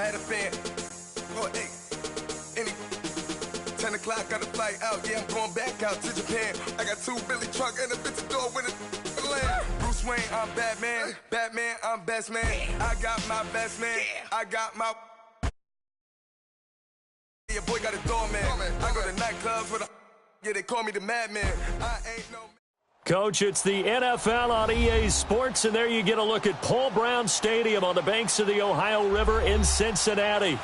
I had a fan. Oh, hey. 10 o'clock, got a flight out. Yeah, I'm going back out to Japan. I got 2 Billy truck and a bitch door with a land. Bruce Wayne, I'm Batman. Batman, I'm best man. I got my best man. I got my... Your boy got a doorman. I go to nightclubs with a... Yeah, they call me the madman. I ain't no... Coach, it's the NFL on EA Sports, and there you get a look at Paul Brown Stadium on the banks of the Ohio River in Cincinnati.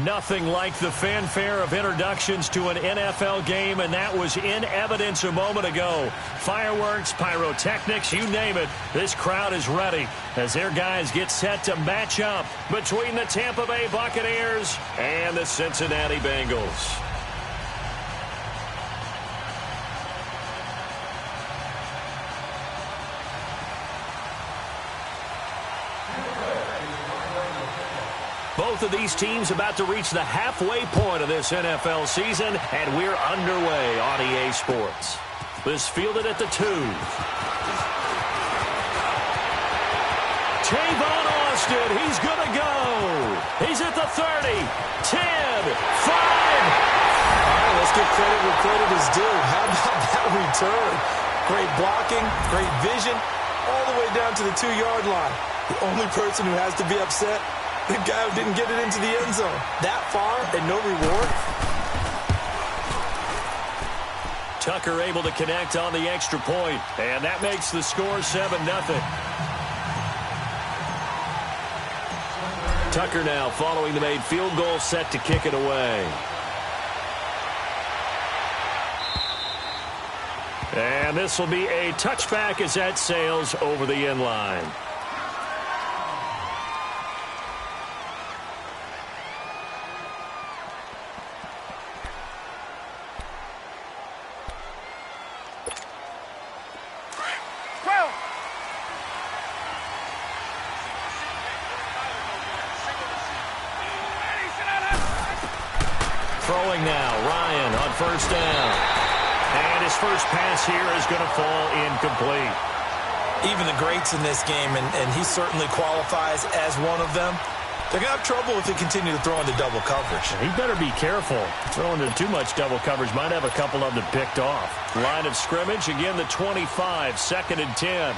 Nothing like the fanfare of introductions to an NFL game, and that was in evidence a moment ago. Fireworks, pyrotechnics, you name it. This crowd is ready as their guys get set to match up between the Tampa Bay Buccaneers and the Cincinnati Bengals. Both of these teams about to reach the halfway point of this NFL season, and we're underway on EA Sports. This fielded at the 2. Tavon Austin, he's going to go. He's at the 30, 10, 5. All right, let's give credit where credit is due. How about that return? Great blocking, great vision, all the way down to the 2-yard line. The only person who has to be upset, the guy who didn't get it into the end zone. That far and no reward. Tucker able to connect on the extra point, and that makes the score 7-0. Tucker now following the made field goal, set to kick it away. And this will be a touchback as that sails over the end line. Throwing now, Ryan on first down. And his first pass here is going to fall incomplete. Even the greats in this game, and he certainly qualifies as one of them, they're going to have trouble if they continue to throw into double coverage. He better be careful. Throwing into too much double coverage might have a couple of them picked off. Line of scrimmage, again the 25, 2nd and 10.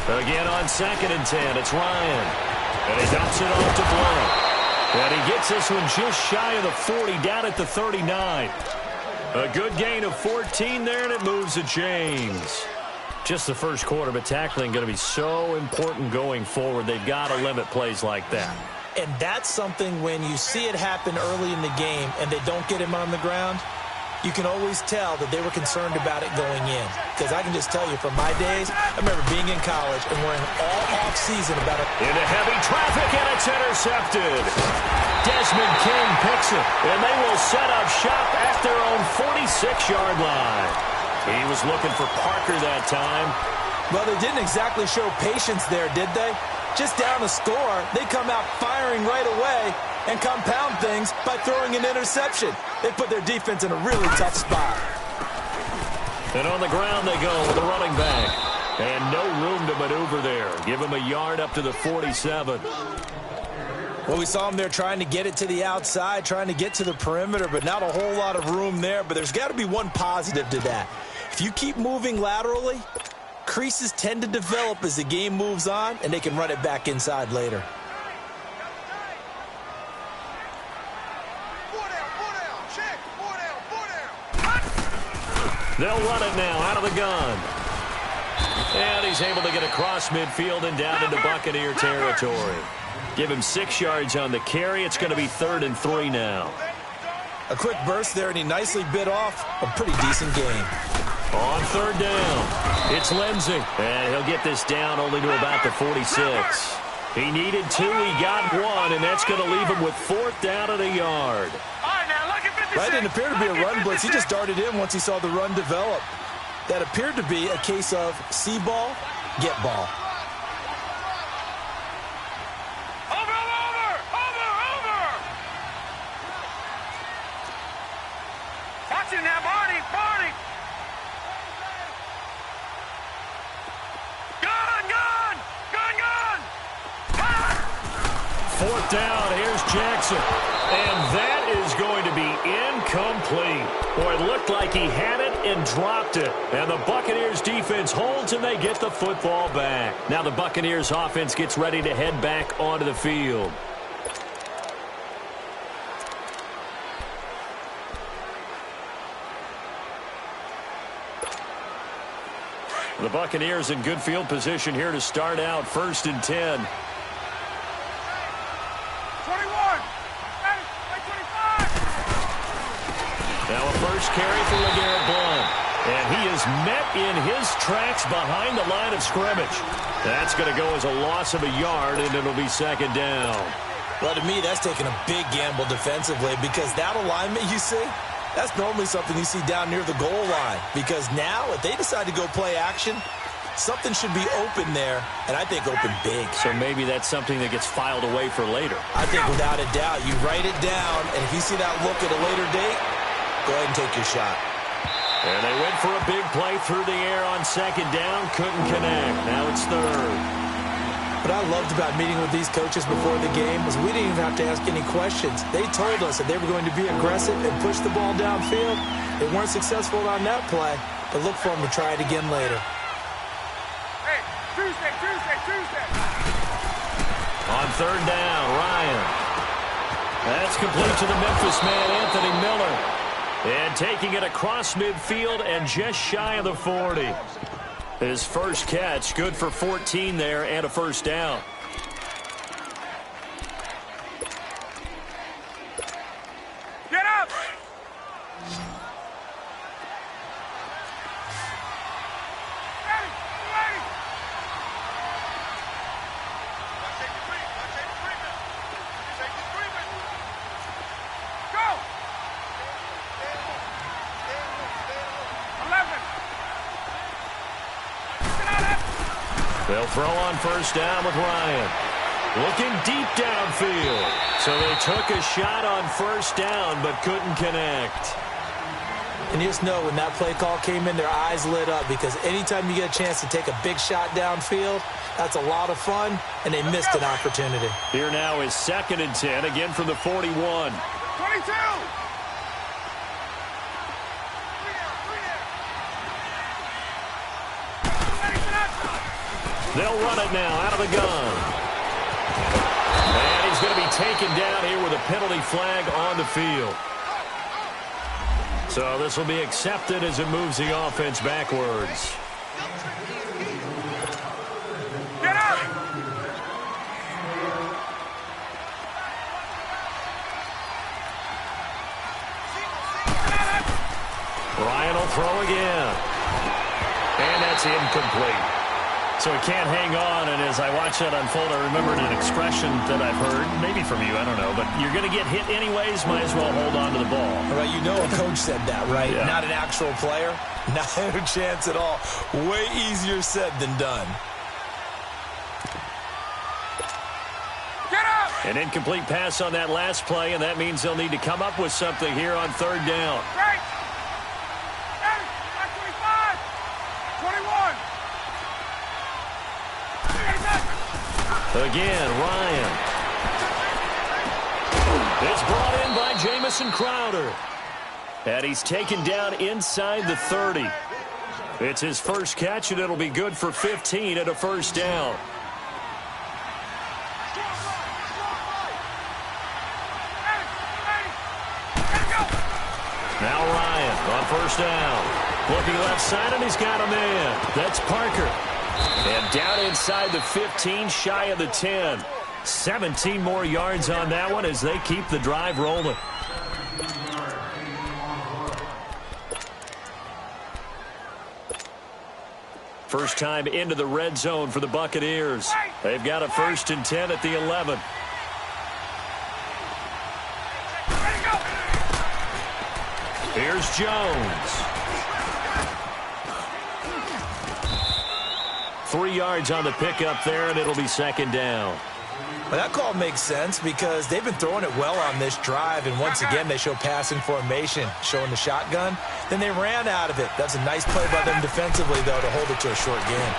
Again on 2nd and 10, it's Ryan. And he dumps it off to Blount. And he gets this one just shy of the 40, down at the 39. A good gain of 14 there, and it moves to James. Just the first quarter, but tackling going to be so important going forward. They've got to limit plays like that. And that's something when you see it happen early in the game and they don't get him on the ground, you can always tell that they were concerned about it going in. Because I can just tell you from my days, I remember being in college and worrying all off-season about it. Into heavy traffic, and it's intercepted. Desmond King picks it, and they will set up shop at their own 46-yard line. He was looking for Parker that time. Well, they didn't exactly show patience there, did they? Just down the score, they come out firing right away and compound things by throwing an interception. They put their defense in a really tough spot. And on the ground they go with the running back. And no room to maneuver there. Give him a yard up to the 47. Well, we saw him there trying to get it to the outside, trying to get to the perimeter, but not a whole lot of room there. But there's got to be one positive to that. If you keep moving laterally, creases tend to develop as the game moves on, and they can run it back inside later. They'll run it now out of the gun. And he's able to get across midfield and down into Buccaneer territory. Give him 6 yards on the carry. It's going to be 3rd and 3 now. A quick burst there, and he nicely bit off a pretty decent gain. On 3rd down, it's Lindsey. And he'll get this down only to about the 46. He needed 2, he got 1, and that's going to leave him with 4th down and a yard. Right, didn't appear to be a run blitz. He just darted in once he saw the run develop. That appeared to be a case of see ball, get ball. Over! 4th down. Here's Jackson. And that is going to be incomplete. Boy, it looked like he had it and dropped it. And the Buccaneers defense holds and they get the football back. Now the Buccaneers offense gets ready to head back onto the field. The Buccaneers in good field position here to start out 1st and 10. 21. Now a first carry for LeGarrette Blount. And he is met in his tracks behind the line of scrimmage. That's going to go as a loss of a yard, and it'll be 2nd down. Well, to me, that's taking a big gamble defensively because that alignment you see, that's normally something you see down near the goal line. Because now, if they decide to go play action, something should be open there, and I think open big. So maybe that's something that gets filed away for later. I think without a doubt, you write it down, and if you see that look at a later date, go ahead and take your shot. And they went for a big play through the air on 2nd down. Couldn't connect. Now it's 3rd. What I loved about meeting with these coaches before the game was we didn't even have to ask any questions. They told us that they were going to be aggressive and push the ball downfield. They weren't successful on that play, but look for them to try it again later. Hey, Tuesday. On 3rd down, Ryan. That's complete to the Memphis man, Anthony Miller. And taking it across midfield and just shy of the 40. His first catch, good for 14 there and a 1st down. Get up! Go! 11. They'll throw on 1st down with Ryan. Looking deep downfield. So they took a shot on 1st down but couldn't connect. And you just know when that play call came in, their eyes lit up because anytime you get a chance to take a big shot downfield, that's a lot of fun, and they missed an opportunity. Here now is 2nd and 10, again from the 41. 22. They'll run it now out of the gun. And he's going to be taken down here with a penalty flag on the field. So this will be accepted as it moves the offense backwards. Get up! Ryan will throw again. And that's incomplete. So he can't hang on, and as I watch that unfold, I remembered an expression that I've heard, maybe from you, I don't know, but you're going to get hit anyways, might as well hold on to the ball. Right, you know a coach said that, right? Yeah. Not an actual player. Not a chance at all. Way easier said than done. Get up! An incomplete pass on that last play, and that means they'll need to come up with something here on 3rd down. Right! 25! 21! Again, Ryan. It's brought in by Jamison Crowder. And he's taken down inside the 30. It's his first catch, and it'll be good for 15 and a 1st down. Now Ryan on 1st down. Looking left side, and he's got a man. That's Parker. And down inside the 15, shy of the 10. 17 more yards on that one as they keep the drive rolling. First time into the red zone for the Buccaneers. They've got a 1st and 10 at the 11. Here's Jones. 3 yards on the pickup there, and it'll be 2nd down. Well, that call makes sense because they've been throwing it well on this drive, and once again, they show passing formation, showing the shotgun. Then they ran out of it. That's a nice play by them defensively, though, to hold it to a short gain.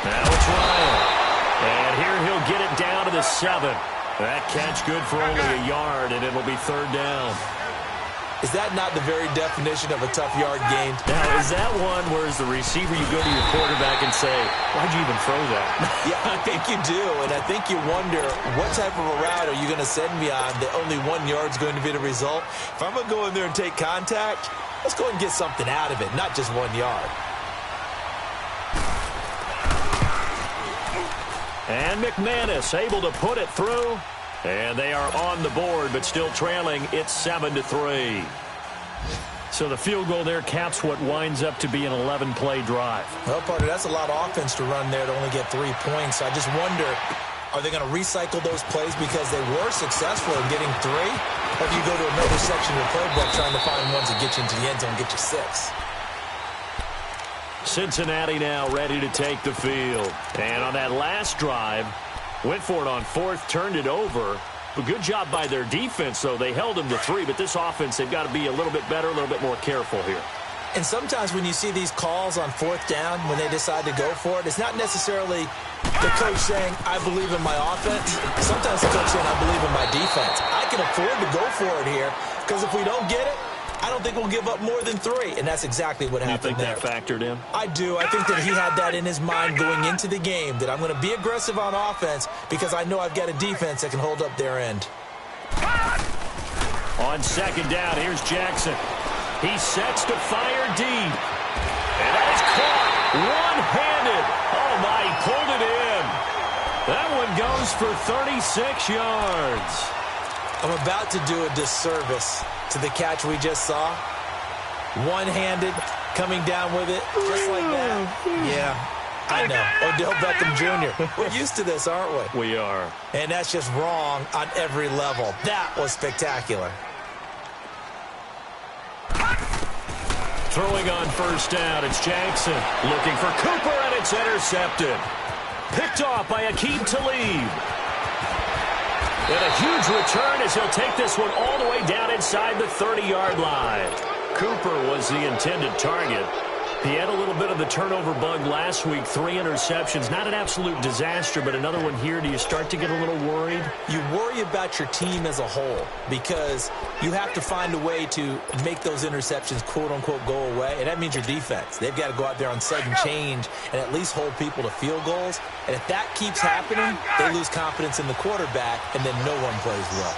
Now it's Ryan. And here he'll get it down to the 7. That catch good for only a yard, and it'll be third down. Is that not the very definition of a tough yard gain? Now, is that one where as the receiver you go to your quarterback and say, why'd you even throw that? Yeah, I think you do, and I think you wonder what type of a route are you going to send me on that only 1 yard's going to be the result? If I'm going to go in there and take contact, let's go and get something out of it, not just 1 yard. And McManus able to put it through. And they are on the board, but still trailing. It's 7-3. So the field goal there caps what winds up to be an 11-play drive. Well, partner, that's a lot of offense to run there to only get 3 points. I just wonder, are they going to recycle those plays because they were successful in getting 3? Or do you go to another section of the playbook trying to find ones that get you into the end zone and get you 6? Cincinnati now ready to take the field. And on that last drive, went for it on 4th, turned it over. A good job by their defense, though. They held them to 3, but this offense, they've got to be a little bit better, a little bit more careful here. And sometimes when you see these calls on 4th down, when they decide to go for it, it's not necessarily the coach saying, I believe in my offense. Sometimes the coach saying, I believe in my defense. I can afford to go for it here, because if we don't get it, I don't think we'll give up more than 3, and that's exactly what happened there. You think that factored in? I do. I think that he had that in his mind going into the game, that I'm going to be aggressive on offense because I know I've got a defense that can hold up their end. On 2nd down, here's Jackson. He sets to fire deep. And that is caught one-handed. Oh, my, he pulled it in. That one goes for 36 yards. I'm about to do a disservice to the catch we just saw. One-handed, coming down with it, just like that. Yeah, I know. Odell Beckham Jr. We're used to this, aren't we? We are. And that's just wrong on every level. That was spectacular. Throwing on 1st down, it's Jackson. Looking for Cooper, and it's intercepted. Picked off by Aqib Talib. And a huge return as he'll take this one all the way down inside the 30-yard line. Cooper was the intended target. He had a little bit of the turnover bug last week, 3 interceptions. Not an absolute disaster, but another one here. Do you start to get a little worried? You worry about your team as a whole because you have to find a way to make those interceptions, quote-unquote, go away, and that means your defense. They've got to go out there on sudden change and at least hold people to field goals. And if that keeps happening, they lose confidence in the quarterback, and then no one plays well.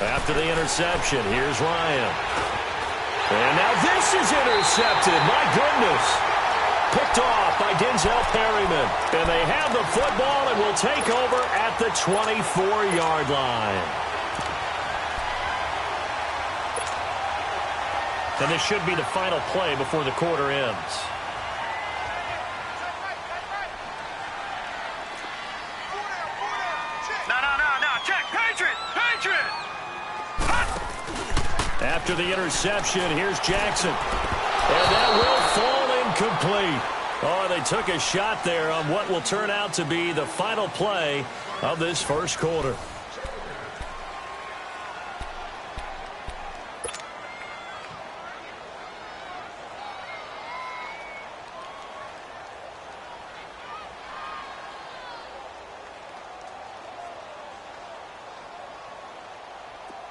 After the interception, here's Ryan. And now this is intercepted. My goodness. Picked off by Denzel Perryman. And they have the football and will take over at the 24-yard line. And this should be the final play before the quarter ends. After the interception, here's Jackson. And that will fall incomplete. Oh, they took a shot there on what will turn out to be the final play of this first quarter.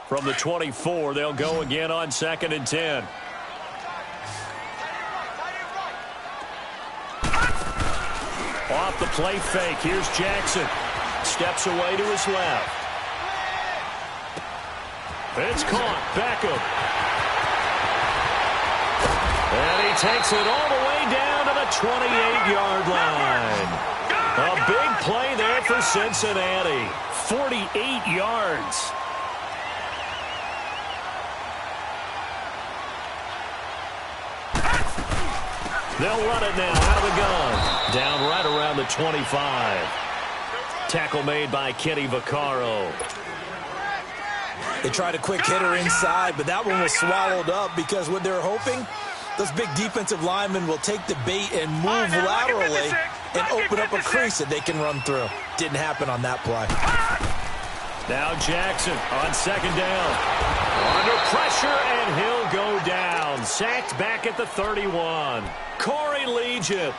From the 24, they'll go again on 2nd and 10. Off the play fake, here's Jackson. Steps away to his left. It's caught, Beckham. And he takes it all the way down to the 28-yard line. A big play there for Cincinnati. 48 yards. They'll run it now out of the gun. Down right around the 25. Tackle made by Kenny Vaccaro. They tried a quick hitter inside, but that one was swallowed up because what they're hoping, those big defensive linemen will take the bait and move laterally and open up a crease that they can run through. Didn't happen on that play. Now Jackson on 2nd down. Under pressure, and he'll go down. Sacked back at the 31. Corey Legion.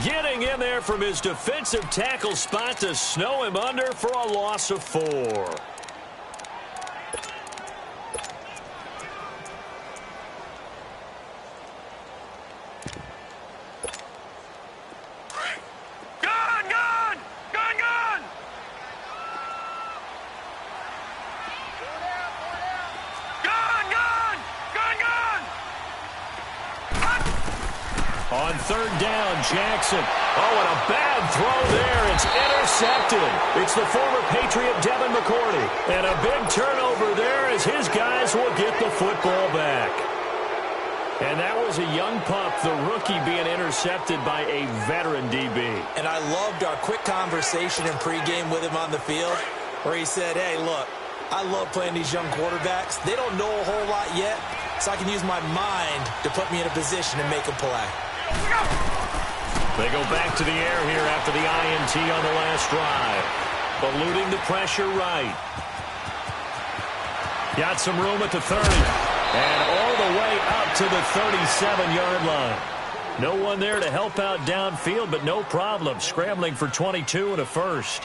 Getting in there from his defensive tackle spot to snow him under for a loss of 4. On 3rd down, Jackson. Oh, and a bad throw there. It's intercepted. It's the former Patriot Devin McCourty. And a big turnover there as his guys will get the football back. And that was a young pup, the rookie, being intercepted by a veteran DB. And I loved our quick conversation in pregame with him on the field where he said, hey, look, I love playing these young quarterbacks. They don't know a whole lot yet, so I can use my mind to put me in a position to make a play. They go back to the air here after the INT on the last drive. Eluding the pressure right. Got some room at the 30. And all the way up to the 37-yard line. No one there to help out downfield, but no problem. Scrambling for 22 and a first.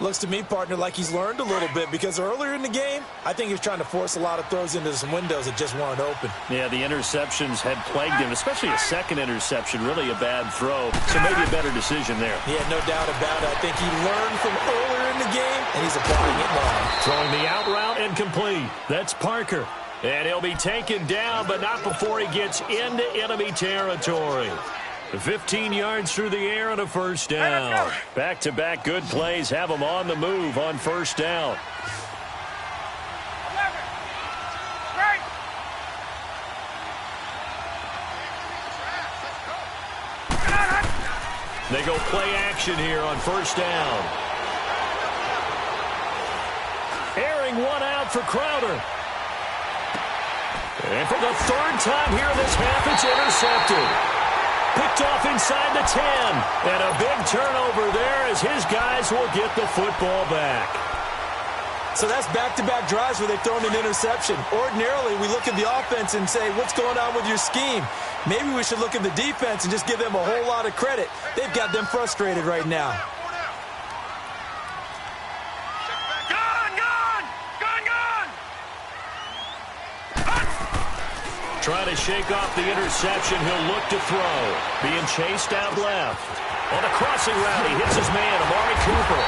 Looks to me, partner, like he's learned a little bit because earlier in the game, I think he was trying to force a lot of throws into some windows that just weren't open. Yeah, the interceptions had plagued him, especially a second interception, really a bad throw. So maybe a better decision there. Yeah, no doubt about it. I think he learned from earlier in the game, and he's applying it now. Throwing the out route incomplete. That's Parker. And he'll be taken down, but not before he gets into enemy territory. 15 yards through the air and a first down. Back-to-back good plays have him on the move on first down. They go play action here on first down. Airing one out for Crowder. And for the 3rd time here in this half, it's intercepted. Picked off inside the 10. And a big turnover there as his guys will get the football back. So that's back-to-back drives where they've thrown an interception. Ordinarily, we look at the offense and say, what's going on with your scheme? Maybe we should look at the defense and just give them a whole lot of credit. They've got them frustrated right now. Trying to shake off the interception. He'll look to throw. Being chased out left. On a crossing route, he hits his man, Amari Cooper.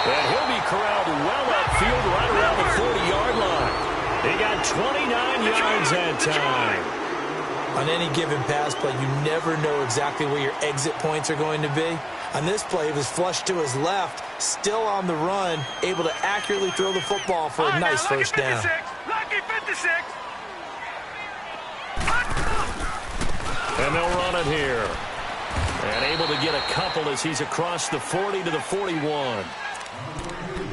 And he'll be corralled well upfield right around the 40-yard line. He got 29 yards that time. On any given pass play, you never know exactly where your exit points are going to be. On this play, he was flushed to his left, still on the run, able to accurately throw the football for a nice first down. Lucky 56. And they'll run it here. And able to get a couple as he's across the 40 to the 41.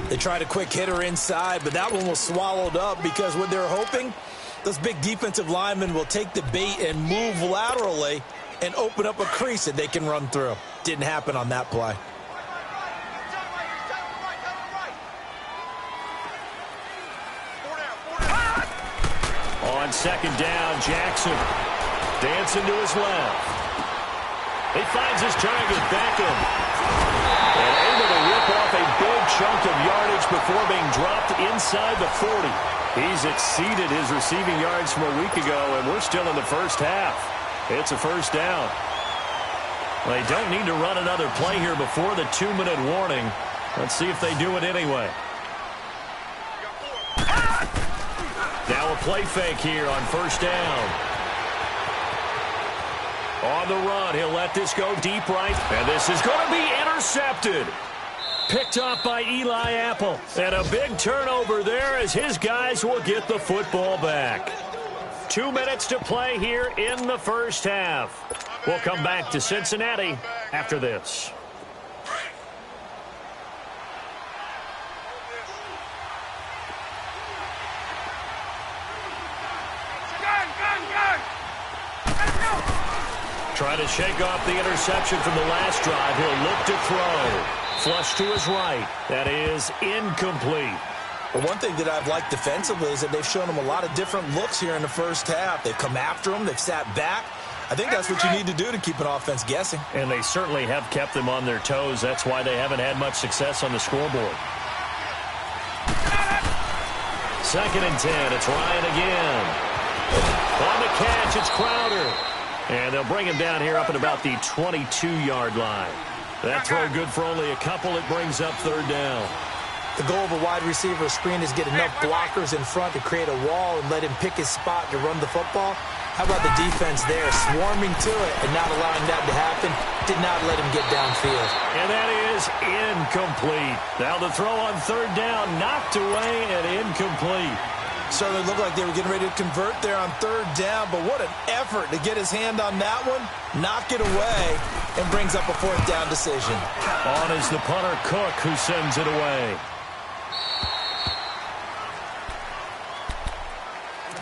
They tried a quick hitter inside, but that one was swallowed up because what they're hoping, those big defensive linemen will take the bait and move laterally and open up a crease that they can run through. Didn't happen on that play. On 2nd down, Jackson dancing to his left. He finds his target, Beckham. And able to rip off a big chunk of yardage before being dropped inside the 40. He's exceeded his receiving yards from a week ago, and we're still in the first half. It's a first down. They don't need to run another play here before the 2-minute warning. Let's see if they do it anyway. Now a play fake here on first down. On the run, he'll let this go deep right. And this is going to be intercepted. Picked up by Eli Apple. And a big turnover there as his guys will get the football back. 2 minutes to play here in the first half. We'll come back to Cincinnati after this. Trying to shake off the interception from the last drive. He'll look to throw. Flush to his right. That is incomplete. Well, one thing that I've liked defensively is that they've shown him a lot of different looks here in the first half. They've come after him. They've sat back. I think that's what you need to do to keep an offense guessing. And they certainly have kept them on their toes. That's why they haven't had much success on the scoreboard. 2nd and 10. It's Ryan again. On the catch, it's Crowder. And they'll bring him down here up at about the 22-yard line. That throw good for only a couple. It brings up 3rd down. The goal of a wide receiver screen is get enough blockers in front to create a wall and let him pick his spot to run the football. How about the defense there, swarming to it and not allowing that to happen? Did not let him get downfield. And that is incomplete. Now the throw on 3rd down, knocked away and incomplete. Certainly looked like they were getting ready to convert there on 3rd down, but what an effort to get his hand on that one, knock it away, and brings up a 4th down decision. On is the punter, Cook, who sends it away.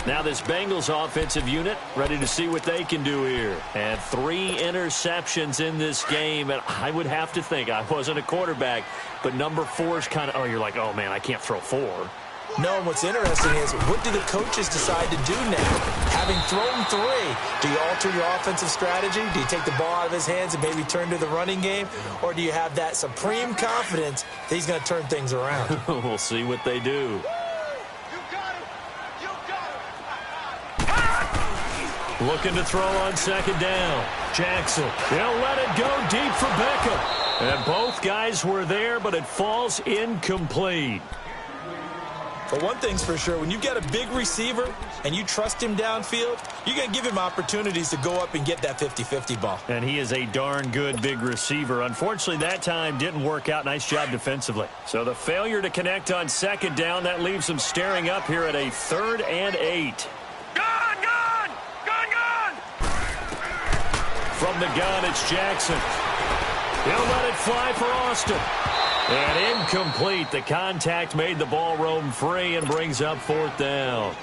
Now this Bengals offensive unit ready to see what they can do here. And 3 interceptions in this game. And I would have to think, I wasn't a quarterback, but number 4 is kind of, you're like, oh, man, I can't throw 4. No, what's interesting is, what do the coaches decide to do now? Having thrown 3, do you alter your offensive strategy? Do you take the ball out of his hands and maybe turn to the running game? Or do you have that supreme confidence that he's going to turn things around? We'll see what they do. Looking to throw on 2nd down. Jackson, they'll let it go deep for Beckham. And both guys were there, but it falls incomplete. But one thing's for sure, when you get a big receiver and you trust him downfield, you're going to give him opportunities to go up and get that 50-50 ball. And he is a darn good big receiver. Unfortunately, that time didn't work out. Nice job defensively. So the failure to connect on 2nd down, that leaves them staring up here at a 3rd and 8. From the gun, it's Jackson. He'll let it fly for Austin. And incomplete. The contact made the ball roam free and brings up 4th down.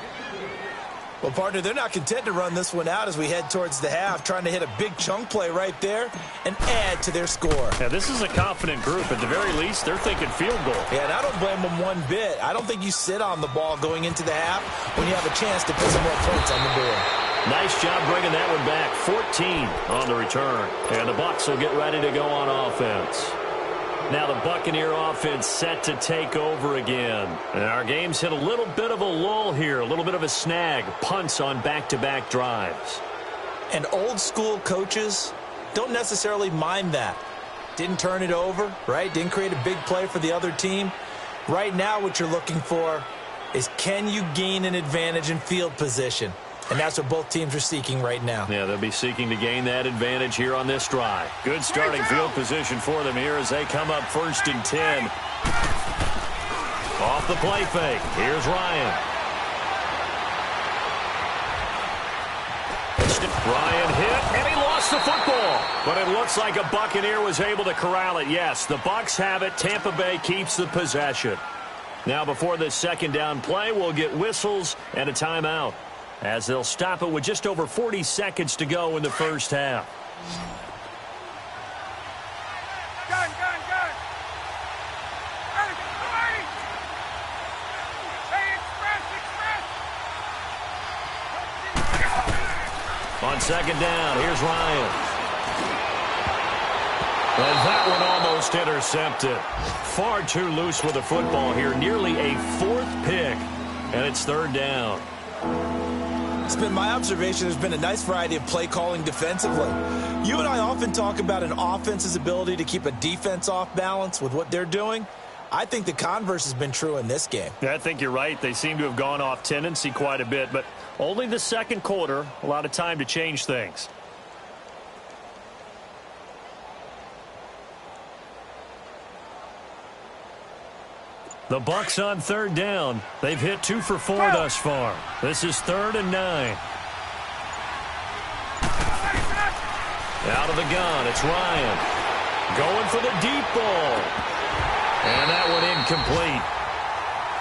Well, partner, they're not content to run this one out as we head towards the half, trying to hit a big chunk play right there and add to their score. Now, this is a confident group. At the very least, they're thinking field goal. Yeah, and I don't blame them one bit. I don't think you sit on the ball going into the half when you have a chance to put some more points on the board. Nice job bringing that one back. 14 on the return. And the Bucs will get ready to go on offense. Now the Buccaneer offense set to take over again. And our game's hit a little bit of a lull here, a little bit of a snag. Punts on back-to-back drives. And old school coaches don't necessarily mind that. Didn't turn it over, right? Didn't create a big play for the other team. Right now what you're looking for is, can you gain an advantage in field position? And that's what both teams are seeking right now. Yeah, they'll be seeking to gain that advantage here on this drive. Good starting field position for them here as they come up 1st and 10. Off the play fake. Here's Ryan. Ryan hit, and he lost the football. But it looks like a Buccaneer was able to corral it. Yes, the Bucs have it. Tampa Bay keeps the possession. Now before this 2nd down play, we'll get whistles and a timeout, as they'll stop it with just over 40 seconds to go in the first half. Gun. On 2nd down, here's Ryan. And that one almost intercepted. Far too loose with the football here. Nearly a 4th pick. And it's 3rd down. It's been my observation there's been a nice variety of play calling defensively. You and I often talk about an offense's ability to keep a defense off balance with what they're doing. I think the converse has been true in this game. Yeah, I think you're right. They seem to have gone off tendency quite a bit, but only the 2nd quarter, a lot of time to change things. The Bucs on 3rd down. They've hit 2 for 4 thus far. This is 3rd and 9. Out of the gun, it's Ryan. Going for the deep ball. And that one incomplete.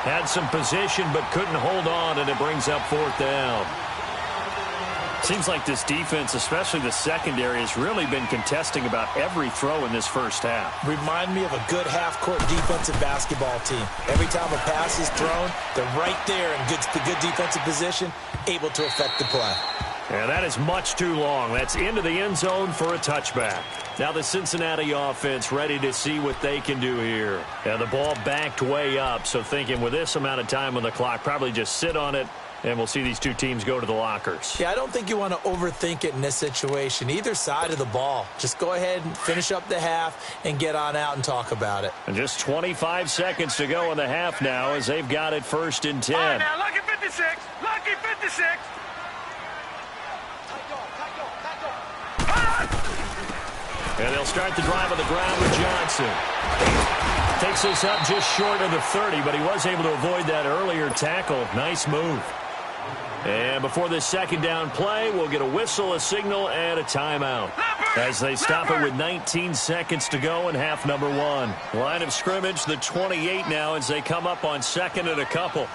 Had some position but couldn't hold on, and it brings up 4th down. Seems like this defense, especially the secondary, has really been contesting about every throw in this first half. Remind me of a good half-court defensive basketball team. Every time a pass is thrown, they're right there in good defensive position, able to affect the play. And that is much too long. That's into the end zone for a touchback. Now the Cincinnati offense ready to see what they can do here. And the ball backed way up, so thinking with this amount of time on the clock, probably just sit on it, and we'll see these two teams go to the lockers. Yeah, I don't think you want to overthink it in this situation. Either side of the ball. Just go ahead and finish up the half and get on out and talk about it. And just 25 seconds to go in the half now as they've got it 1st and 10. All right, now, lucky 56. Lucky 56. And they'll start the drive on the ground with Johnson. Takes this up just short of the 30, but he was able to avoid that earlier tackle. Nice move. And before this second down play, we'll get a whistle, a signal, and a timeout. As they stop it with 19 seconds to go in half number 1. Line of scrimmage, the 28 now as they come up on 2nd and a couple.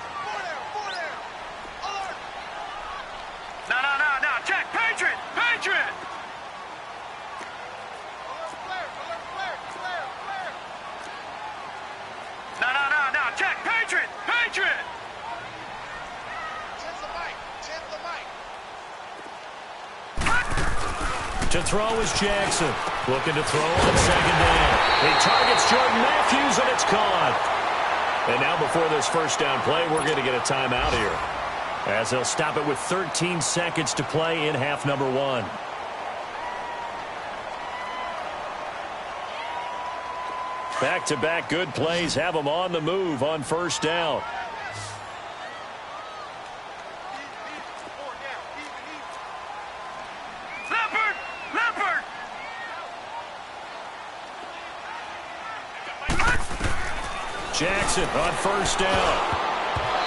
No. Check. Patriot. No. Check. Patriot. To throw is Jackson. Looking to throw on 2nd down. He targets Jordan Matthews, and it's caught. And now before this first down play, we're going to get a timeout here, as they'll stop it with 13 seconds to play in half number 1. Back-to-back good plays have them on the move on 1st down. Leopard. Jackson on 1st down.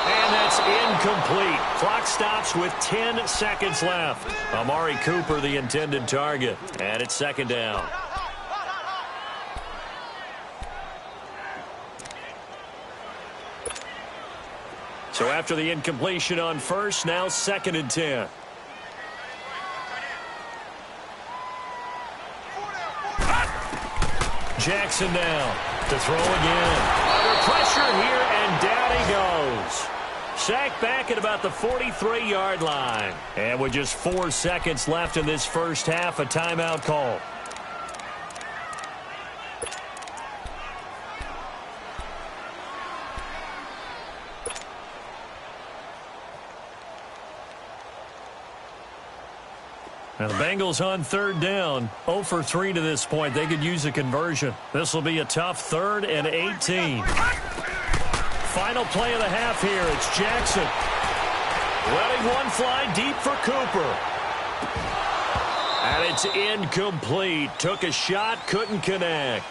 And that's incomplete. Clock stops with 10 seconds left. Amari Cooper, the intended target. And it's 2nd down. So after the incompletion on 1st, now 2nd and 10. Jackson down to throw again. Under pressure here, and down he goes. Sacked back at about the 43-yard line. And with just 4 seconds left in this first half, a timeout call. Now the Bengals on 3rd down, 0 for 3 to this point. They could use a conversion. This will be a tough 3rd and 18. Final play of the half here. It's Jackson. Letting one fly deep for Cooper. And it's incomplete. Took a shot, couldn't connect.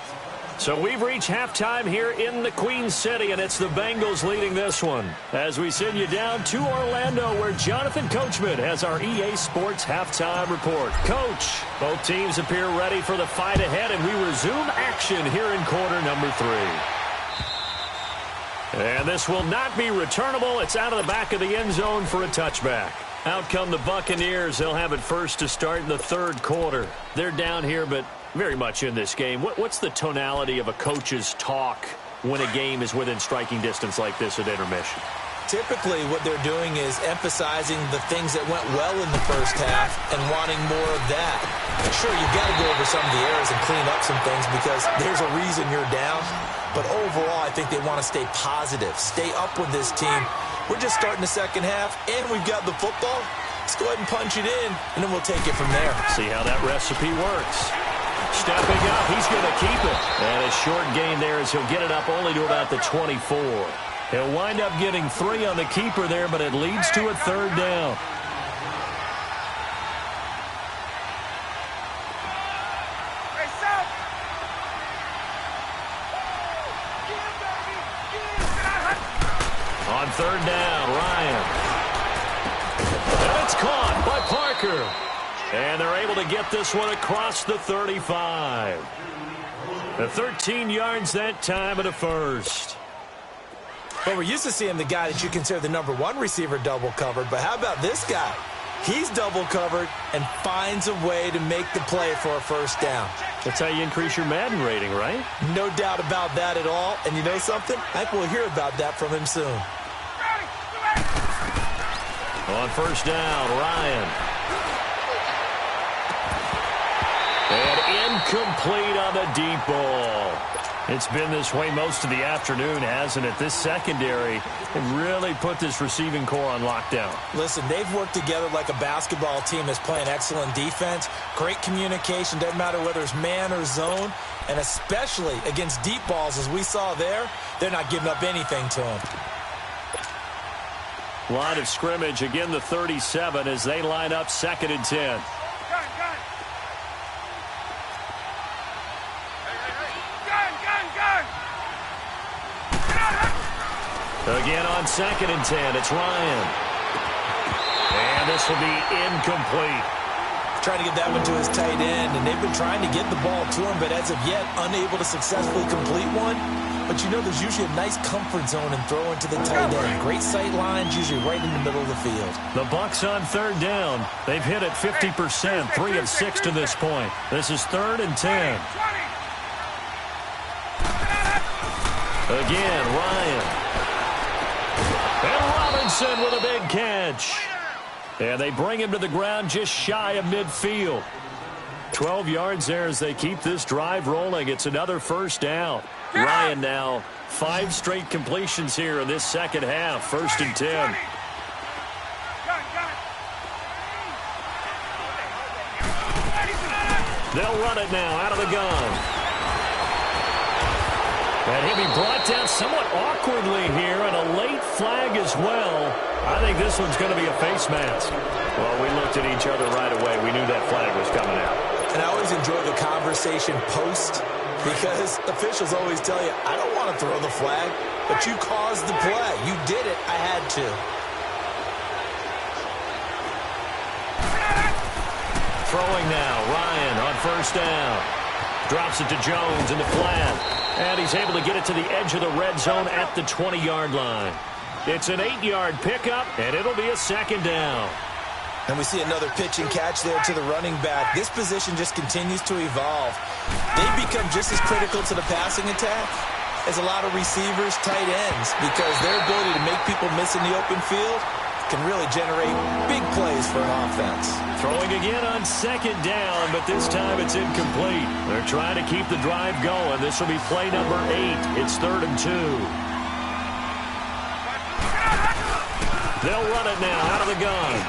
So we've reached halftime here in the Queen City, and it's the Bengals leading this one. As we send you down to Orlando, where Jonathan Coachman has our EA Sports Halftime Report. Coach, both teams appear ready for the fight ahead, and we resume action here in quarter number 3. And this will not be returnable. It's out of the back of the end zone for a touchback. Out come the Buccaneers. They'll have it first to start in the 3rd quarter. They're down here, but very much in this game. What's the tonality of a coach's talk when a game is within striking distance like this at intermission? Typically, what they're doing is emphasizing the things that went well in the first half and wanting more of that. Sure, you've got to go over some of the errors and clean up some things because there's a reason you're down. But overall, I think they want to stay positive, stay up with this team. We're just starting the second half, and we've got the football. Let's go ahead and punch it in, and then we'll take it from there. See how that recipe works. Stepping up, he's going to keep it. And a short gain there as he'll get it up only to about the 24. He'll wind up getting 3 on the keeper there, but it leads to a 3rd down. On 3rd down, Ryan. And it's caught by Parker. And they're able to get this one across the 35. The 13 yards that time at a first. Well, we're used to seeing the guy that you consider the number 1 receiver double covered, but how about this guy? He's double covered and finds a way to make the play for a first down. That's how you increase your Madden rating, right? No doubt about that at all. And you know something? I think we'll hear about that from him soon. On 1st down, Ryan. incomplete on the deep ball. It's been this way most of the afternoon, hasn't it? This secondary can really put this receiving core on lockdown. Listen, they've worked together like a basketball team that's playing excellent defense. Great communication, doesn't matter whether it's man or zone. And especially against deep balls, as we saw there, they're not giving up anything to them. Line of scrimmage, again the 37 as they line up 2nd and 10. Again on 2nd and 10, it's Ryan. And this will be incomplete. Trying to get that one to his tight end, and they've been trying to get the ball to him, but as of yet, unable to successfully complete one. But you know there's usually a nice comfort zone in throwing to the tight end. Great sight lines, usually right in the middle of the field. The Bucs on 3rd down. They've hit it 50%, 3 of 6 to this point. This is 3rd and 10. Again, Ryan. And Robinson with a big catch. And they bring him to the ground just shy of midfield. 12 yards there as they keep this drive rolling. It's another 1st down. Ryan now 5 straight completions here in this second half. 1st and 10. They'll run it now out of the gun. And he'll be brought down somewhat awkwardly here, and a late flag as well. I think this one's going to be a face mask. Well, we looked at each other right away. We knew that flag was coming out. And I always enjoy the conversation post, because officials always tell you, I don't want to throw the flag, but you caused the play. You did it. I had to. Throwing now, Ryan on 1st down. Drops it to Jones in the flat. And he's able to get it to the edge of the red zone at the 20-yard line. It's an 8-yard pickup, and it'll be a 2nd down. And we see another pitch and catch there to the running back. This position just continues to evolve. They become just as critical to the passing attack as a lot of receivers, tight ends, because their ability to make people miss in the open field can really generate big plays for an offense. Throwing again on 2nd down, but this time it's incomplete. They're trying to keep the drive going. This will be play number 8. It's 3rd and 2. They'll run it now out of the gun.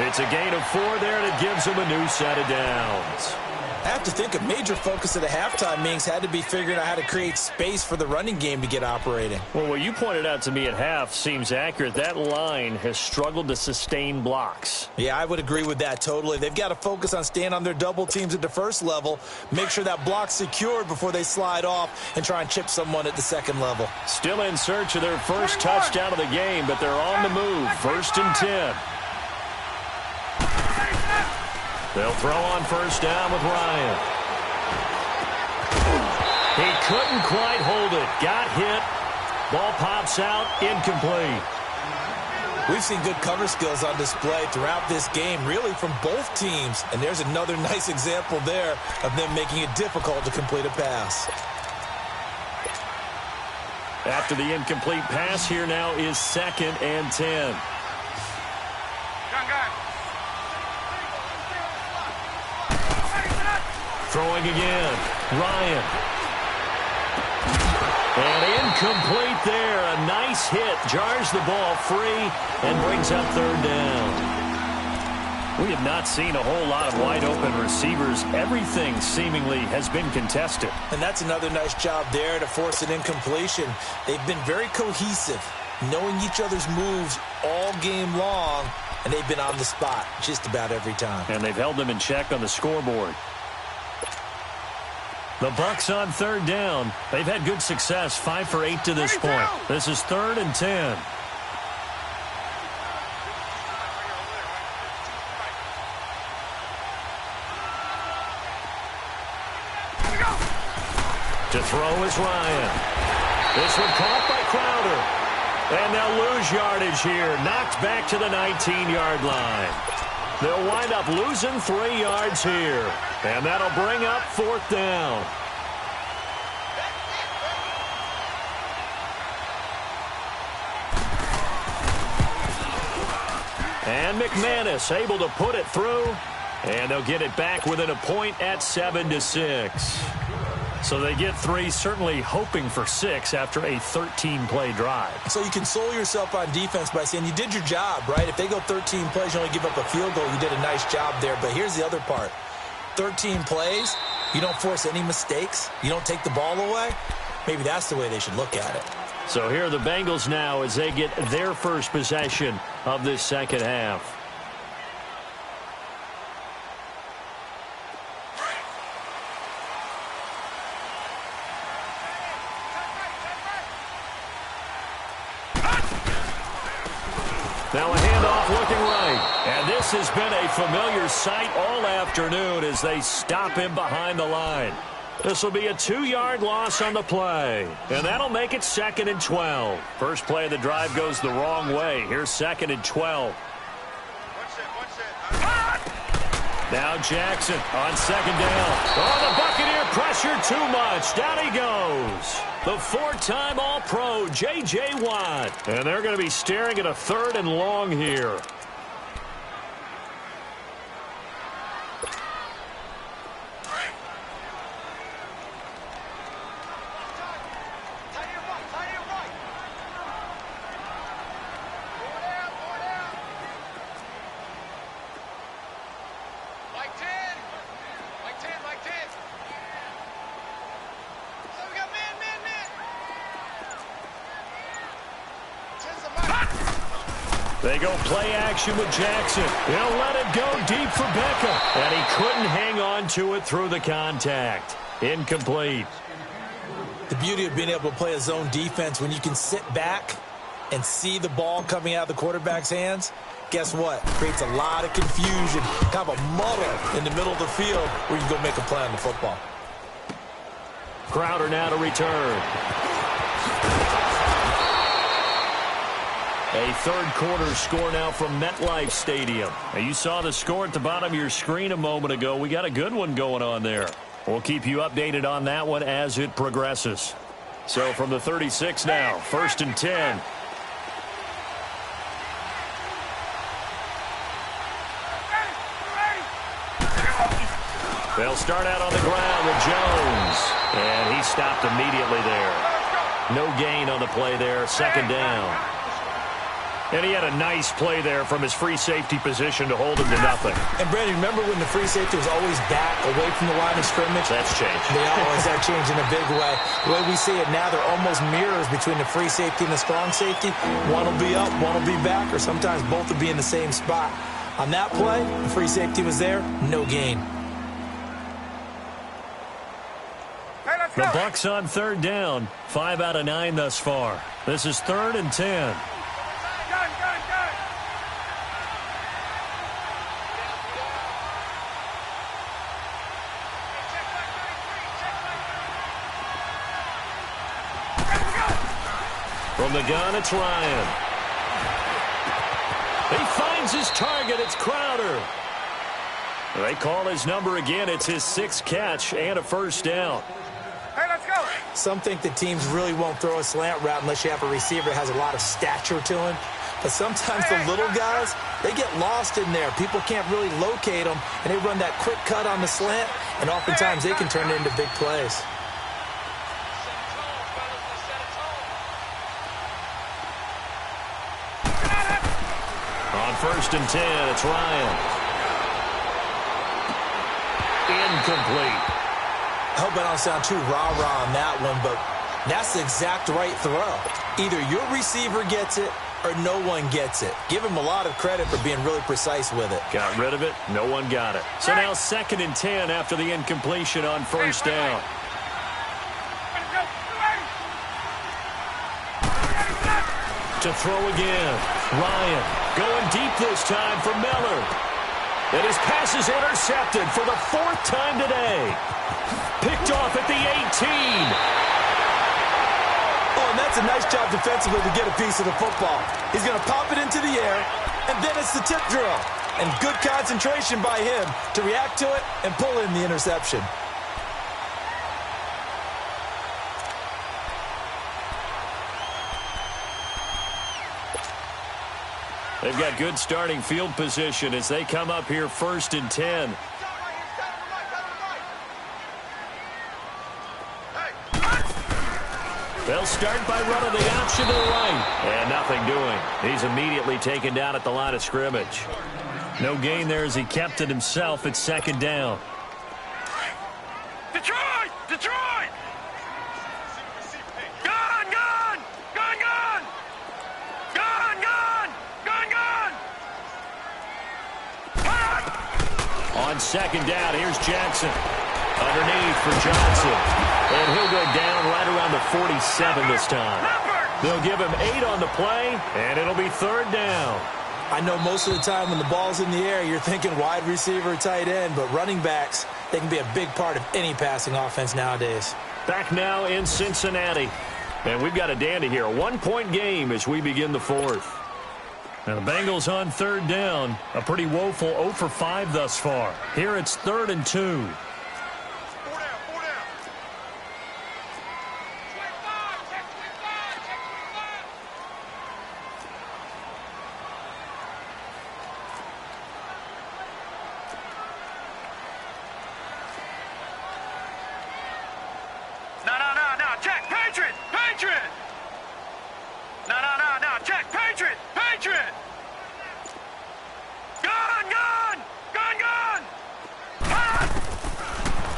It's a gain of 4 there, and it gives them a new set of downs. I have to think a major focus of the halftime meetings had to be figuring out how to create space for the running game to get operating. Well, what you pointed out to me at half seems accurate. That line has struggled to sustain blocks. Yeah, I would agree with that totally. They've got to focus on staying on their double teams at the first level, make sure that block's secured before they slide off and try and chip someone at the second level. Still in search of their first touchdown of the game, but they're on the move. 1st and 10. They'll throw on 1st down with Ryan. He couldn't quite hold it. Got hit. Ball pops out. Incomplete. We've seen good cover skills on display throughout this game, really from both teams. And there's another nice example there of them making it difficult to complete a pass. After the incomplete pass, here now is 2nd and 10. Throwing again. Ryan. And incomplete there. A nice hit. Jars the ball free and brings up 3rd down. We have not seen a whole lot of wide open receivers. Everything seemingly has been contested. And that's another nice job there to force an incompletion. They've been very cohesive, knowing each other's moves all game long, and they've been on the spot just about every time. And they've held them in check on the scoreboard. The Bucs on 3rd down. They've had good success, 5 for 8 to this point. This is 3rd and 10. To throw is Ryan. This one caught by Crowder. And they'll lose yardage here. Knocked back to the 19-yard line. They'll wind up losing 3 yards here. And that'll bring up 4th down. And McManus able to put it through. And they'll get it back within a point at 7-6. So they get 3, certainly hoping for 6 after a 13-play drive. So you console yourself on defense by saying you did your job, right? If they go 13 plays, you only give up a field goal, you did a nice job there. But here's the other part. 13 plays, you don't force any mistakes, you don't take the ball away. Maybe that's the way they should look at it. So here are the Bengals now as they get their first possession of this second half. Now a handoff looking right. And this has been a familiar sight all afternoon as they stop him behind the line. This will be a 2-yard loss on the play. And that'll make it 2nd and 12. First play of the drive goes the wrong way. Here's 2nd and 12. Now Jackson on 2nd down. Oh, the Buccaneer pressure too much. Down he goes. The 4-time All-Pro, J.J. Watt. And they're going to be staring at a 3rd and long here. They go play action with Jackson. He'll let it go deep for Beckham. And he couldn't hang on to it through the contact. Incomplete. The beauty of being able to play a zone defense when you can sit back and see the ball coming out of the quarterback's hands, guess what? Creates a lot of confusion, kind of a muddle in the middle of the field where you can go make a play on the football. Crowder now to return. A third-quarter score now from MetLife Stadium. Now, you saw the score at the bottom of your screen a moment ago. We got a good one going on there. We'll keep you updated on that one as it progresses. So from the 36 now, 1st and 10. They'll start out on the ground with Jones. And he stopped immediately there. No gain on the play there, 2nd down. And he had a nice play there from his free safety position to hold him to nothing. And, Brandon, remember when the free safety was always back away from the line of scrimmage? That's changed. They always have changed in a big way. The way we see it now, they're almost mirrors between the free safety and the strong safety. One will be up, one will be back, or sometimes both will be in the same spot. On that play, the free safety was there, no gain. The Bucs on 3rd down, 5 out of 9 thus far. This is 3rd and 10. From the gun, it's Ryan. He finds his target. It's Crowder. They call his number again. It's his 6th catch and a 1st down. Hey, let's go. Some think that teams really won't throw a slant route unless you have a receiver that has a lot of stature to him. But sometimes the little guys, they get lost in there. People can't really locate them, and they run that quick cut on the slant, and oftentimes they can turn it into big plays. On 1st and 10, it's Ryan. Incomplete. I hope I don't sound too rah-rah on that one, but that's the exact right throw. Either your receiver gets it or no one gets it. Give him a lot of credit for being really precise with it. Got rid of it. No one got it. So now 2nd and 10 after the incompletion on 1st down. To throw again. Ryan going deep this time for Miller. And his pass is intercepted for the 4th time today. Picked off at the 18. Oh, and that's a nice job defensively to get a piece of the football. He's going to pop it into the air, and then it's the tip drill. And good concentration by him to react to it and pull in the interception. They've got good starting field position as they come up here 1st and 10. They'll start by running the option to the right. And nothing doing. He's immediately taken down at the line of scrimmage. No gain there as he kept it himself at 2nd down. Detroit! Detroit! Gun! Gun! Gun! Gun! Gun! Gun! Gun! Gun! On 2nd down, here's Jackson. Underneath for Johnson. And he'll go down right around the 47 this time. They'll give him 8 on the play, and it'll be 3rd down. I know most of the time when the ball's in the air, you're thinking wide receiver, tight end, but running backs, they can be a big part of any passing offense nowadays. Back now in Cincinnati. And we've got a dandy here. A 1-point game as we begin the 4th. Now the Bengals on 3rd down. A pretty woeful 0 for 5 thus far. Here it's 3rd and 2.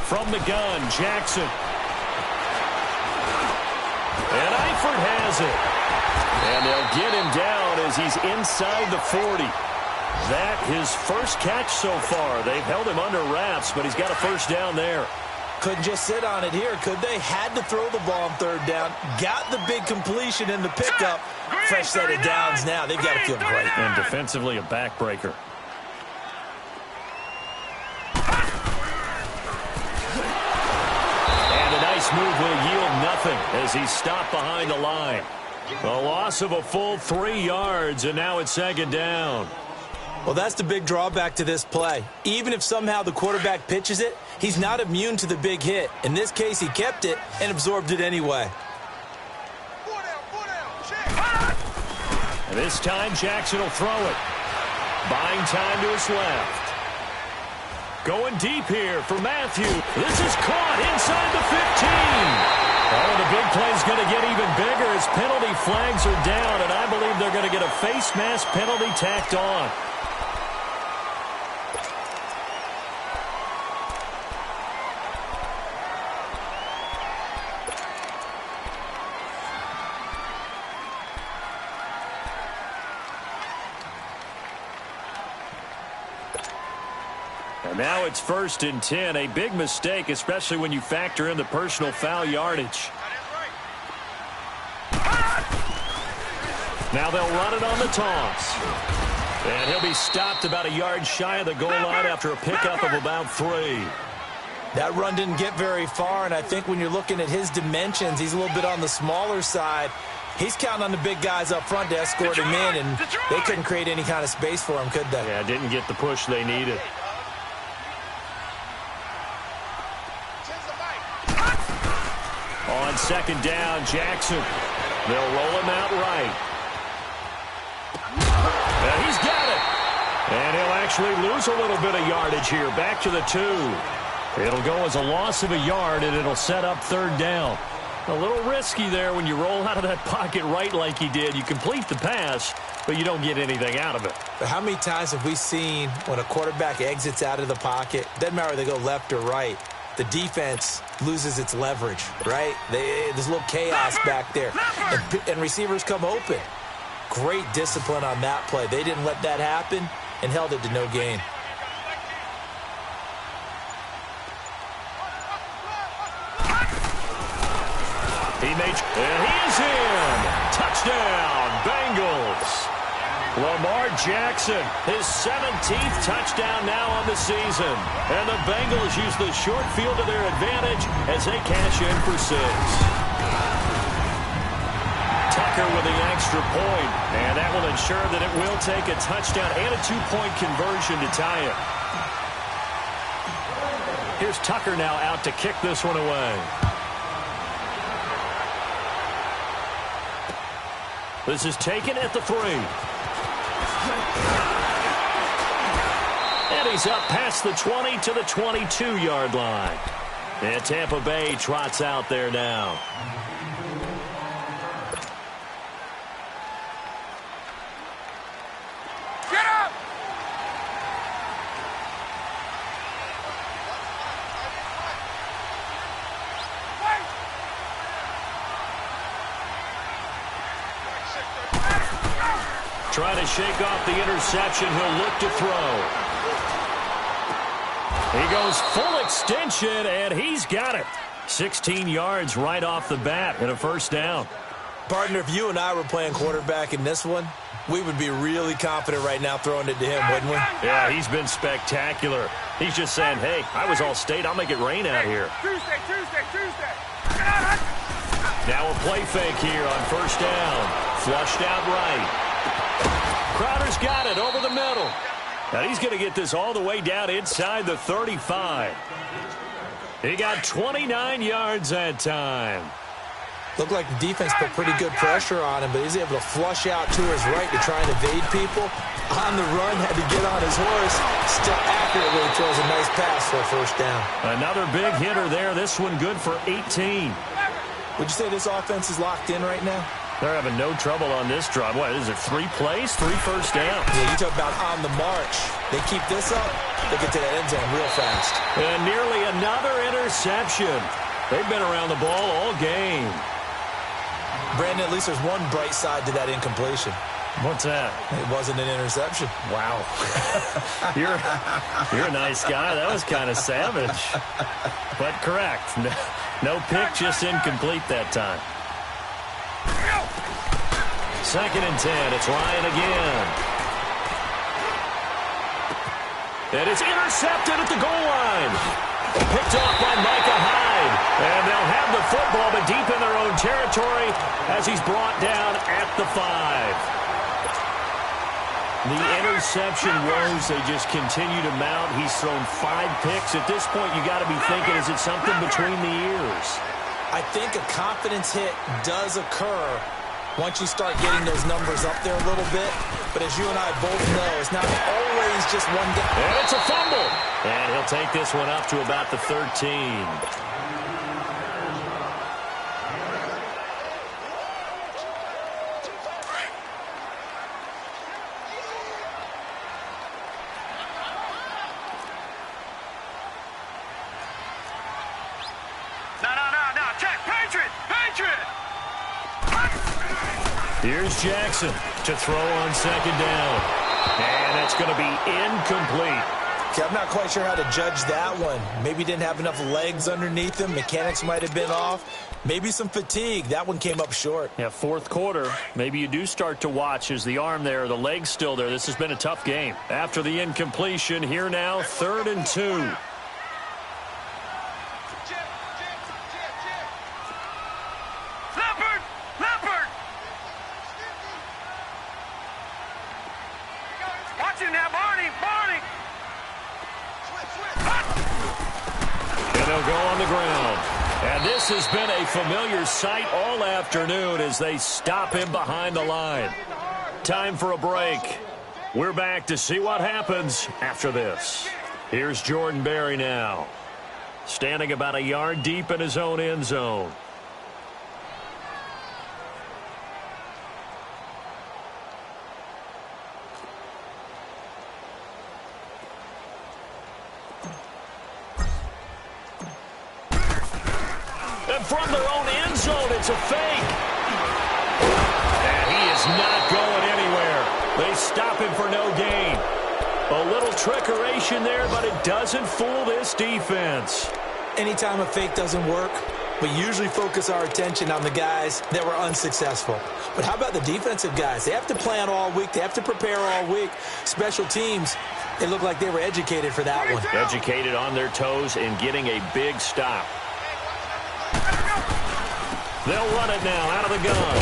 From the gun, Jackson. And Eifert has it. And they'll get him down as he's inside the 40. That his first catch so far. They've held him under wraps, but he's got a 1st down there. Couldn't just sit on it here, could they? Had to throw the ball on 3rd down. Got the big completion in the pickup. Fresh set of downs now. They've got to feel great. And defensively, a backbreaker. Move will yield nothing as he's stopped behind the line. A loss of a full 3 yards, and now it's 2nd down. Well, that's the big drawback to this play. Even if somehow the quarterback pitches it, he's not immune to the big hit. In this case, he kept it and absorbed it anyway. And this time, Jackson will throw it. Buying time to his left. Going deep here for Matthew. This is caught inside the 15. Oh, the big play's going to get even bigger as penalty flags are down, and I believe they're going to get a face mask penalty tacked on. Now it's 1st and 10. A big mistake, especially when you factor in the personal foul yardage. Now they'll run it on the toss. And he'll be stopped about a yard shy of the goal line after a pickup of about 3. That run didn't get very far, and I think when you're looking at his dimensions, he's a little bit on the smaller side. He's counting on the big guys up front to escort him in, and they couldn't create any kind of space for him, could they? Yeah, didn't get the push they needed. On 2nd down, Jackson. They'll roll him out right. And he's got it. And he'll actually lose a little bit of yardage here. Back to the 2. It'll go as a loss of a yard, and it'll set up 3rd down. A little risky there when you roll out of that pocket right like he did. You complete the pass, but you don't get anything out of it. But how many times have we seen when a quarterback exits out of the pocket, doesn't matter whether they go left or right, the defense loses its leverage, right? There's a little chaos back there. And receivers come open. Great discipline on that play. They didn't let that happen and held it to no gain. And he is in. Touchdown, Bengals. Lamar Jackson, his 17th touchdown now on the season. And the Bengals use the short field to their advantage as they cash in for 6. Tucker with the extra point, and that will ensure that it will take a touchdown and a 2-point conversion to tie it. Here's Tucker now out to kick this one away. This is taken at the 3. And he's up past the 20 to the 22-yard line. And Tampa Bay trots out there now. Get up! Trying to shake off the interception. He'll look to throw. He goes full extension, and he's got it. 16 yards right off the bat and a first down. Partner, if you and I were playing quarterback in this one, we would be really confident right now throwing it to him, wouldn't we? Yeah, he's been spectacular. He's just saying, hey, I was all state. I'll make it rain out here. Tuesday. Now a play fake here on first down. Flushed out right. Crowder's got it over the middle. Now he's going to get this all the way down inside the 35. He got 29 yards that time. Looked like the defense put pretty good pressure on him, but he's able to flush out to his right to try and evade people. On the run, had to get on his horse. Still accurately throws a nice pass for a first down. Another big hitter there. This one good for 18. Would you say this offense is locked in right now? They're having no trouble on this drive. What is it, 3 plays, 3 first downs? Yeah, you talk about on the march. They keep this up, they get to that end zone real fast. And nearly another interception. They've been around the ball all game. Brandon, at least there's one bright side to that incompletion. What's that? It wasn't an interception. Wow. You're a nice guy. That was kind of savage. But correct. No pick, just incomplete that time. Second and 10. It's Ryan again. And it's intercepted at the goal line. Picked off by Micah Hyde. And they'll have the football, but deep in their own territory as he's brought down at the 5. The interception woes, they just continue to mount. He's thrown 5 picks. At this point, you got to be thinking, is it something between the ears? I think a confidence hit does occur once you start getting those numbers up there a little bit. But as you and I both know, it's not always just one guy. And it's a fumble. And he'll take this one up to about the 13. No. Check. Patriot. Here's Jackson to throw on second down. And it's going to be incomplete. Okay, I'm not quite sure how to judge that one. Maybe didn't have enough legs underneath him. Mechanics might have been off. Maybe some fatigue. That one came up short. Yeah, fourth quarter. Maybe you do start to watch as the arm there, the leg's still there. This has been a tough game. After the incompletion, here now, 3rd and 2. Leopard! Watch him now, Barney! And they'll go on the ground. And this has been a familiar sight all afternoon as they stop him behind the line. Time for a break. We're back to see what happens after this. Here's Jordan Berry now, standing about a yard deep in his own end zone. And from their own end zone, it's a fake. And he is not going anywhere. They stop him for no gain. A little trickeration there, but it doesn't fool this defense. Anytime a fake doesn't work, we usually focus our attention on the guys that were unsuccessful. But how about the defensive guys? They have to plan all week. They have to prepare all week. Special teams, they look like they were educated for that one. Educated on their toes and getting a big stop. They'll run it now out of the gun.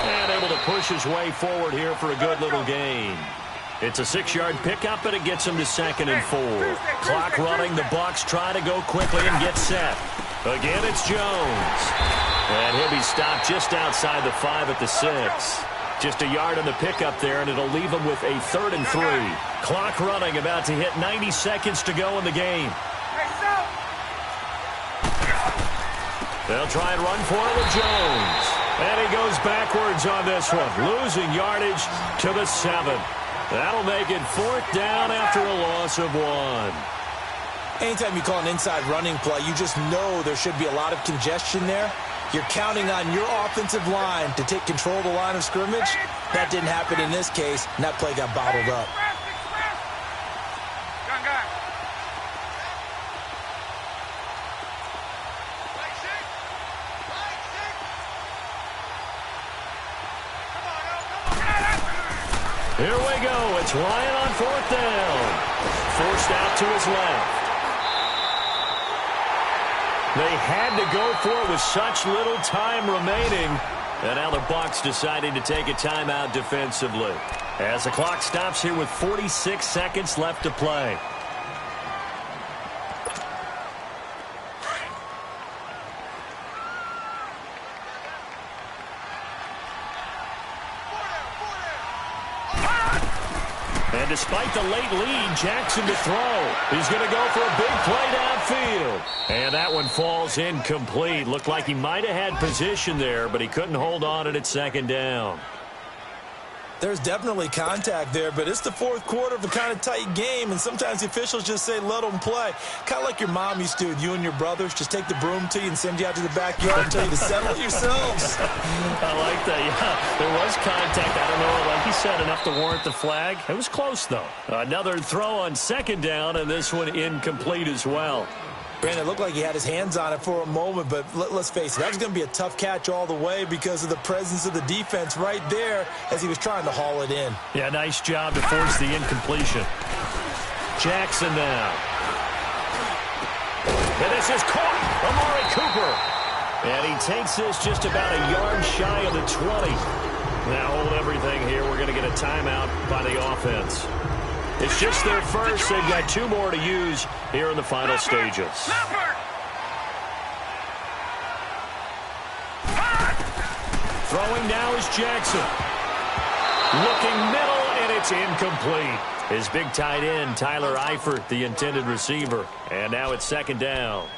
And able to push his way forward here for a good little gain. It's a 6-yard pickup, but it gets him to 2nd and 4. Clock running. The Bucs try to go quickly and get set. Again, it's Jones. And he'll be stopped just outside the 5 at the 6. Just a yard on the pickup there, and it'll leave them with a 3rd and 3. Clock running, about to hit 90 seconds to go in the game. They'll try and run for it with Jones. And he goes backwards on this one, losing yardage to the 7. That'll make it 4th down after a loss of 1. Anytime you call an inside running play, you just know there should be a lot of congestion there. You're counting on your offensive line to take control of the line of scrimmage. That didn't happen in this case, and that play got bottled up. Here we go. It's Ryan on 4th down. Forced out to his left. They had to go for it with such little time remaining. And now the Bucs decided to take a timeout defensively. As the clock stops here with 46 seconds left to play. And despite the late lead, Jackson to throw. He's going to go for a big play downfield. And that one falls incomplete. Looked like he might have had position there, but he couldn't hold on it at 2nd down. There's definitely contact there, but it's the 4th quarter of a kind of tight game, and sometimes the officials just say, let them play. Kind of like your mom used to with you and your brothers. Just take the broom to you and send you out to the backyard and tell you to settle it yourselves. I like that. Yeah, there was contact. I don't know, like you said, enough to warrant the flag. It was close, though. Another throw on 2nd down, and this one incomplete as well. Brandon, it looked like he had his hands on it for a moment, but let's face it, that was going to be a tough catch all the way because of the presence of the defense right there as he was trying to haul it in. Yeah, nice job to force the incompletion. Jackson now. And this is caught. Amari Cooper. And he takes this just about a yard shy of the 20. Now hold everything here. We're going to get a timeout by the offense. It's just their first. They've got 2 more to use here in the final stages. Throwing now is Jackson. Looking middle, and it's incomplete. His big tight end, Tyler Eifert, the intended receiver. And now it's 2nd down.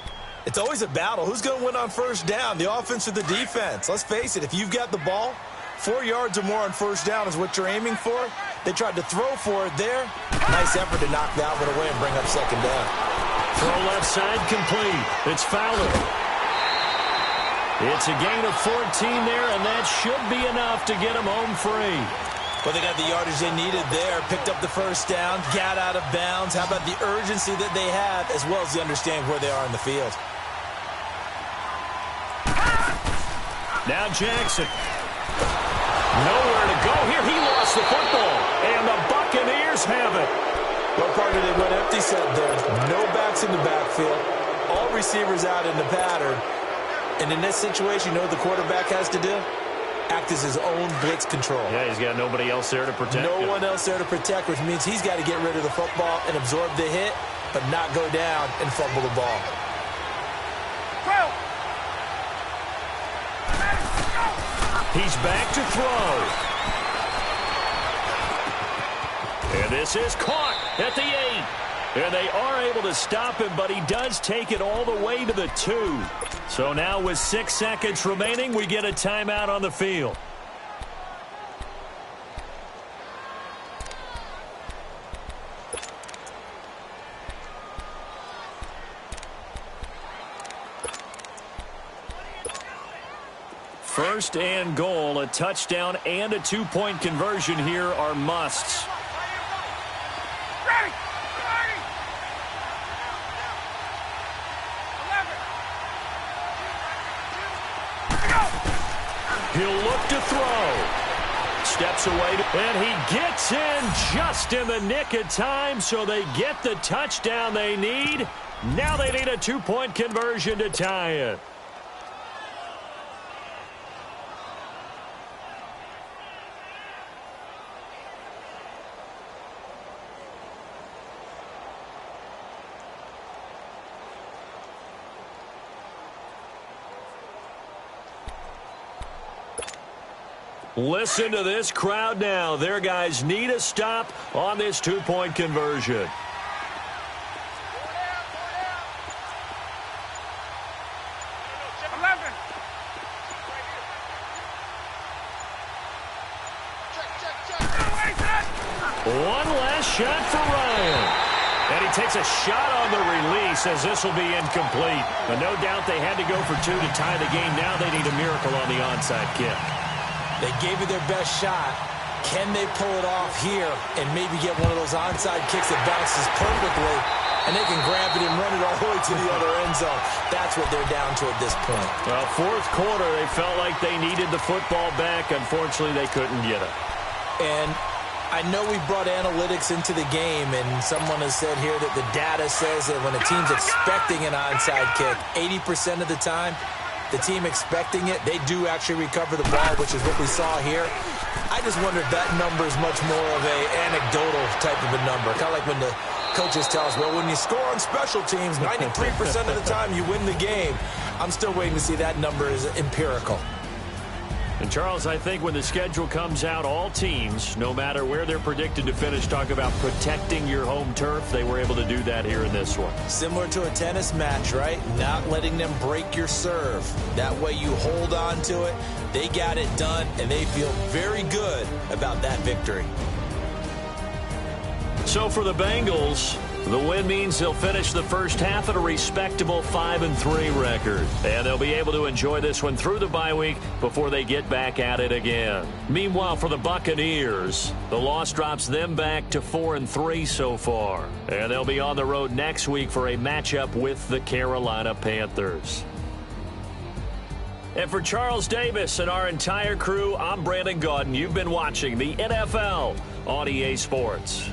It's always a battle. Who's going to win on 1st down, the offense or the defense? Let's face it, if you've got the ball, 4 yards or more on 1st down is what you're aiming for. They tried to throw for it there. Nice effort to knock that one away and bring up 2nd down. Throw left side complete. It's Fowler. It's a gain of 14 there, and that should be enough to get him home free. Well, they got the yardage they needed there. Picked up the 1st down, got out of bounds. How about the urgency that they have as well as the understanding where they are in the field? Now Jackson. Nowhere to go here. He lost the football. And the Buccaneers have it. Well, partner, they went empty set there. No backs in the backfield. All receivers out in the pattern. And in this situation, you know what the quarterback has to do? Act as his own blitz control. Yeah, he's got nobody else there to protect him. No one else there to protect, which means he's got to get rid of the football and absorb the hit, but not go down and fumble the ball. He's back to throw. And this is caught at the 8. And they are able to stop him, but he does take it all the way to the 2. So now with 6 seconds remaining, we get a timeout on the field. First and goal, a touchdown and a 2-point conversion here are musts. He'll look to throw. Steps away, and he gets in just in the nick of time, so they get the touchdown they need. Now they need a 2-point conversion to tie it. Listen to this crowd now. Their guys need a stop on this two-point conversion. One last shot for Ryan. And he takes a shot on the release as this will be incomplete. But no doubt they had to go for two to tie the game. Now they need a miracle on the onside kick. They gave you their best shot. Can they pull it off here and maybe get one of those onside kicks that bounces perfectly, and they can grab it and run it all the way to the other end zone? That's what they're down to at this point. Well, fourth quarter, they felt like they needed the football back. Unfortunately, they couldn't get it. And I know we brought analytics into the game, and someone has said here that the data says that when a team's expecting an onside kick, 80% of the time, the team expecting it, they do actually recover the ball, which is what we saw here. I just wonder if that number is much more of a anecdotal type of a number. Kind of like when the coaches tell us, well, when you score on special teams, 93% of the time you win the game. I'm still waiting to see that number is empirical. And, Charles, I think when the schedule comes out, all teams, no matter where they're predicted to finish, talk about protecting your home turf. They were able to do that here in this one. Similar to a tennis match, right? Not letting them break your serve. That way you hold on to it. They got it done, and they feel very good about that victory. So for the Bengals, the win means they'll finish the first half at a respectable 5-3 record. And they'll be able to enjoy this one through the bye week before they get back at it again. Meanwhile, for the Buccaneers, the loss drops them back to 4-3 so far. And they'll be on the road next week for a matchup with the Carolina Panthers. And for Charles Davis and our entire crew, I'm Brandon Gaudin. You've been watching the NFL on EA Sports.